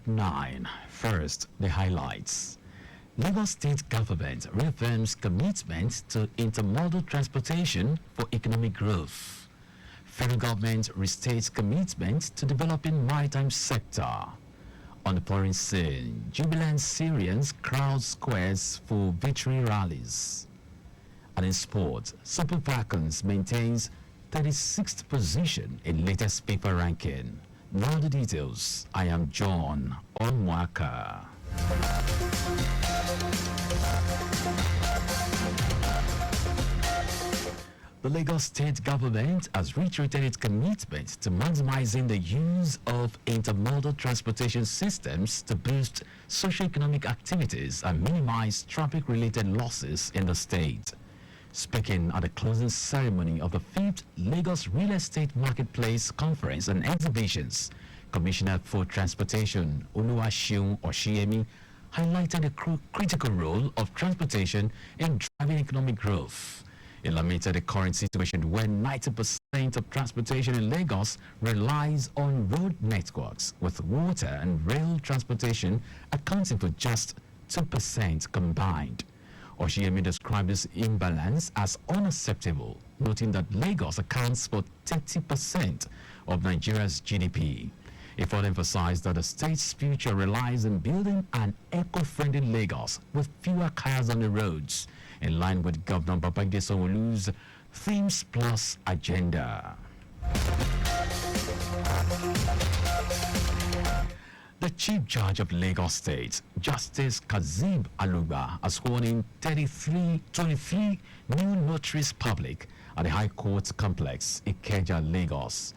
at 9. First, the highlights. Lagos State Government reaffirms commitment to intermodal transportation for economic growth. Federal Government restates commitment to developing maritime sector. On the foreign scene, jubilant Syrians crowd squares for victory rallies. And in sport, Super Falcons maintains 36th position in latest FIFA ranking. Now the details. I am John Omoaka. The Lagos State Government has reiterated its commitment to maximizing the use of intermodal transportation systems to boost socio-economic activities and minimize traffic-related losses in the state. Speaking at the closing ceremony of the 5th Lagos Real Estate Marketplace Conference and Exhibitions, Commissioner for Transportation Oluwaseun Oshiemi highlighted the critical role of transportation in driving economic growth. He lamented the current situation where 90% of transportation in Lagos relies on road networks, with water and rail transportation accounting for just 2% combined. Oshiemi described this imbalance as unacceptable, noting that Lagos accounts for 30% of Nigeria's GDP. He further emphasized that the state's future relies on building an eco-friendly Lagos with fewer cars on the roads, in line with Governor Babajide Sanwo-Olu's Themes Plus agenda. The Chief Judge of Lagos State, Justice Kazeem Alugba, has sworn in 23 new notaries public at the High Court Complex, Ikeja, Lagos.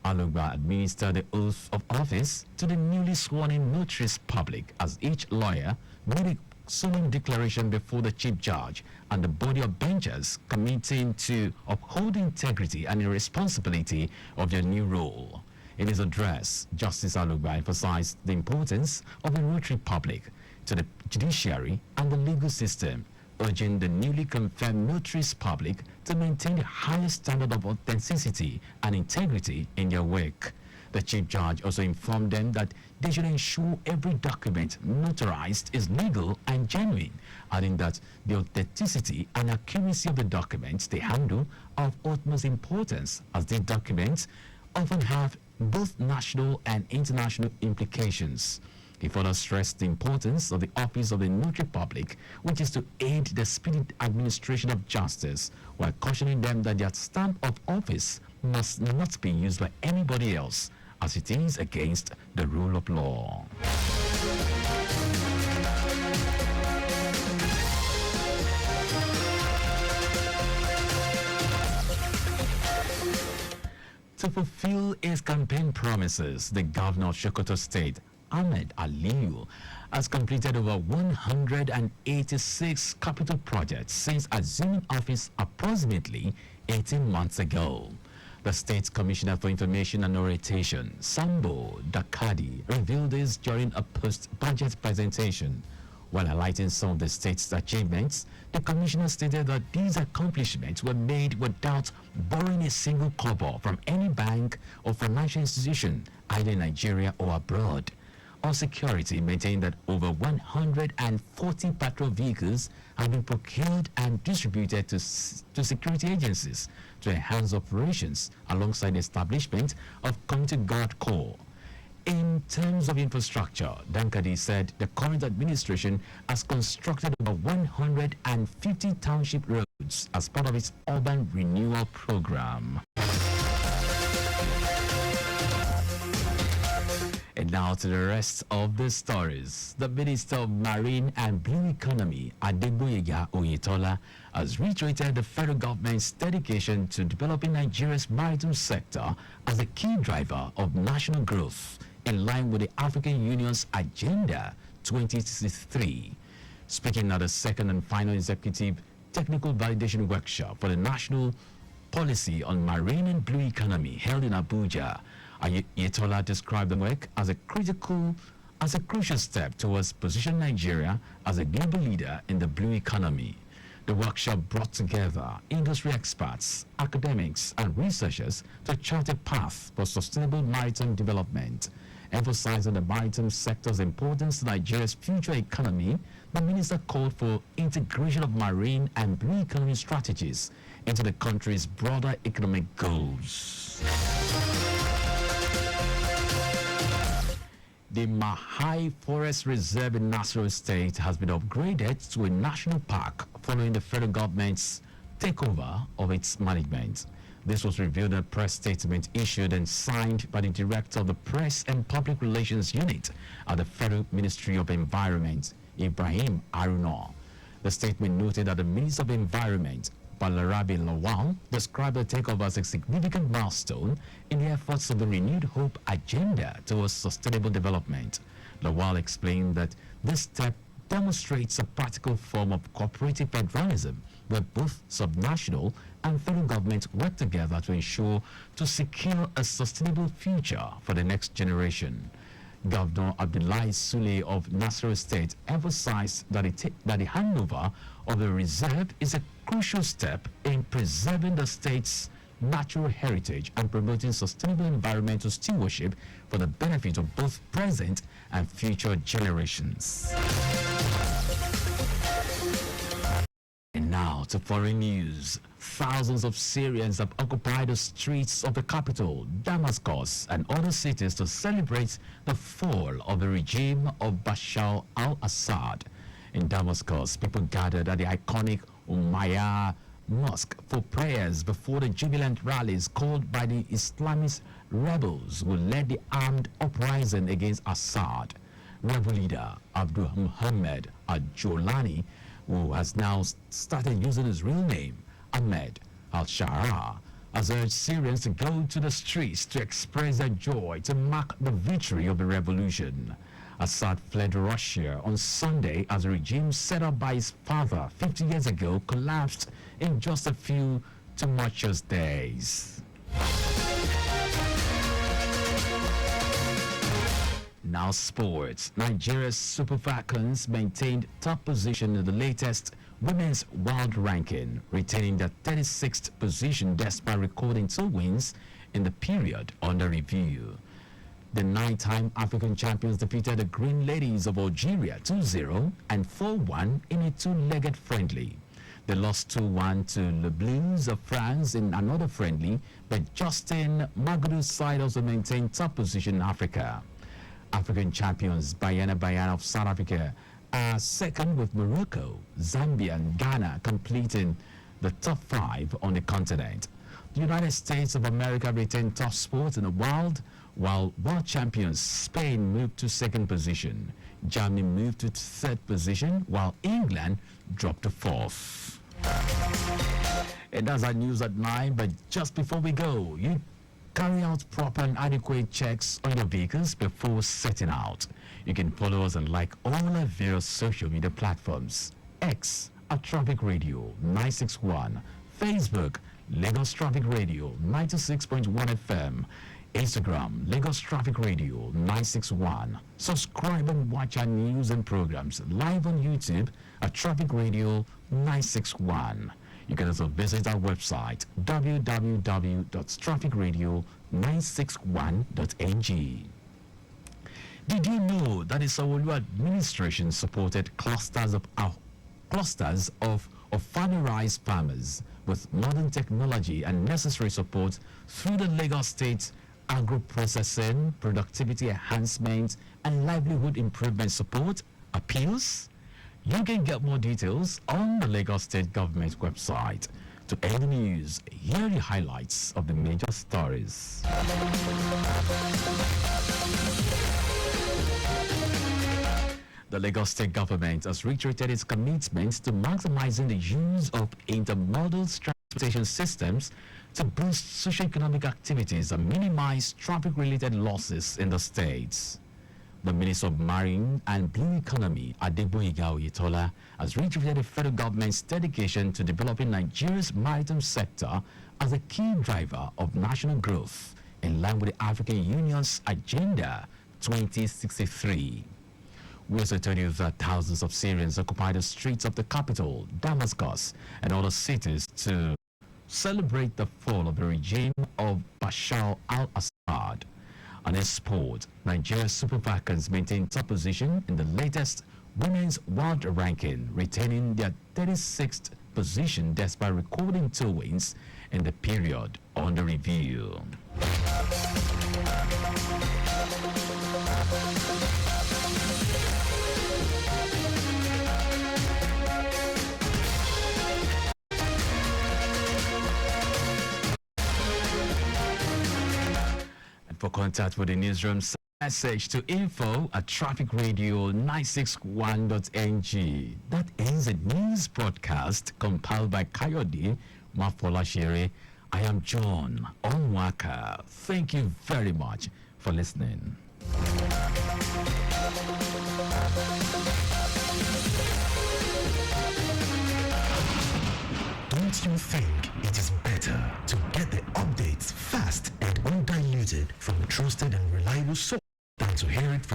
Alugba administered the oath of office to the newly sworn-in notaries public as each lawyer made a solemn declaration before the Chief Judge and the body of benchers committing to uphold the integrity and the responsibility of their new role. In his address, Justice Alugba emphasized the importance of the notary public to the judiciary and the legal system, urging the newly confirmed notaries public to maintain the highest standard of authenticity and integrity in their work. The Chief Judge also informed them that they should ensure every document notarized is legal and genuine, adding that the authenticity and accuracy of the documents they handle are of utmost importance, as these documents often have both national and international implications. He further stressed the importance of the office of the notary public, which is to aid the speedy administration of justice, while cautioning them that their stamp of office must not be used by anybody else, as it is against the rule of law. To fulfill his campaign promises, the governor of Sokoto State, Ahmed Aliyu, has completed over 186 capital projects since assuming office approximately 18 months ago. The State's Commissioner for Information and Orientation, Sambo Dakadi, revealed this during a post-budget presentation. While highlighting some of the state's achievements, the commissioner stated that these accomplishments were made without borrowing a single kobo from any bank or financial institution, either in Nigeria or abroad. On security, maintained that over 140 patrol vehicles have been procured and distributed to security agencies to enhance operations alongside the establishment of Community Guard Corps. In terms of infrastructure, Dankadi said the current administration has constructed over 150 township roads as part of its urban renewal program. And now to the rest of the stories. The Minister of Marine and Blue Economy, Adegboyega Oyetola, has reiterated the federal government's dedication to developing Nigeria's maritime sector as a key driver of national growth, in line with the African Union's Agenda 2063. Speaking at the second and final executive technical validation workshop for the National Policy on Marine and Blue Economy held in Abuja, Oyetola described the work as a crucial step towards positioning Nigeria as a global leader in the blue economy. The workshop brought together industry experts, academics, and researchers to chart a path for sustainable maritime development. Emphasizing the maritime sector's importance to Nigeria's future economy, the minister called for integration of marine and blue economy strategies into the country's broader economic goals. The Mahai Forest Reserve in Nasarawa State has been upgraded to a national park following the federal government's takeover of its management. This was revealed in a press statement issued and signed by the director of the Press and Public Relations Unit at the Federal Ministry of Environment, Ibrahim Aruna. The statement noted that the Minister of Environment, Balarabe Lawal, described the takeover as a significant milestone in the efforts of the Renewed Hope agenda towards sustainable development. Lawal explained that this step demonstrates a practical form of cooperative federalism where both subnational and federal governments work together to secure a sustainable future for the next generation. Governor Abdullahi Sule of Nasarawa State emphasized that the handover of the reserve is a crucial step in preserving the state's natural heritage and promoting sustainable environmental stewardship for the benefit of both present and future generations. And now to foreign news. Thousands of Syrians have occupied the streets of the capital, Damascus, and other cities to celebrate the fall of the regime of Bashar al-Assad. In Damascus, people gathered at the iconic Omoaka Mosque for prayers before the jubilant rallies called by the Islamist rebels who led the armed uprising against Assad. Rebel leader Abdul Muhammad al-Jolani, who has now started using his real name, Ahmed al-Shara, has urged Syrians to go to the streets to express their joy to mark the victory of the revolution. Assad fled Russia on Sunday as the regime set up by his father 50 years ago collapsed in just a few tumultuous days. Now sports. Nigeria's Super Falcons maintained top position in the latest women's world ranking, retaining the 36th position despite recording 2 wins in the period under review. The 9-time African champions defeated the Green Ladies of Algeria 2-0 and 4-1 in a 2-legged friendly. They lost 2-1 to Le Blues of France in another friendly, but Justin Magudu's side also maintained top position in Africa. African champions Bayana of South Africa are second with Morocco, Zambia and Ghana completing the top 5 on the continent. The United States of America retained top spot in the world, while world champions Spain moved to 2nd position. Germany moved to 3rd position, while England dropped to 4th. And that's our news at 9, but just before we go, you carry out proper and adequate checks on your vehicles before setting out. You can follow us and like all our various social media platforms. X at Traffic Radio 961, Facebook Lagos Traffic Radio 96.1 FM, Instagram Lagos Traffic Radio 961. Subscribe and watch our news and programs live on YouTube at Traffic Radio 961. You can also visit our website www.trafficradio961.ng. Did you know that the Sanwo-Olu administration supported clusters of farmerized farmers with modern technology and necessary support through the Lagos State Agro-Processing, Productivity Enhancement and Livelihood Improvement Support appeals? You can get more details on the Lagos State Government website. To end the news, here are the highlights of the major stories. The Lagos State Government has reiterated its commitment to maximizing the use of intermodal transportation systems to boost socio-economic activities and minimize traffic-related losses in the states. The Minister of Marine and Blue Economy, Adeboyega Oyetola, has reiterated the federal government's dedication to developing Nigeria's maritime sector as a key driver of national growth in line with the African Union's Agenda 2063. We also told you that thousands of Syrians occupied the streets of the capital, Damascus, and other cities to celebrate the fall of the regime of Bashar al-Assad. And in sport, Nigeria's Super Falcons maintain top position in the latest women's world ranking, retaining their 36th position despite recording 2 wins in the period under review. For contact with the newsroom, message to info@trafficradio961.ng. That is a news broadcast compiled by Kayode Mafolashiri. I am John Omoaka. Thank you very much for listening. Don't you think it is better to get the updates fast and undiluted from a trusted and reliable source than to hear it from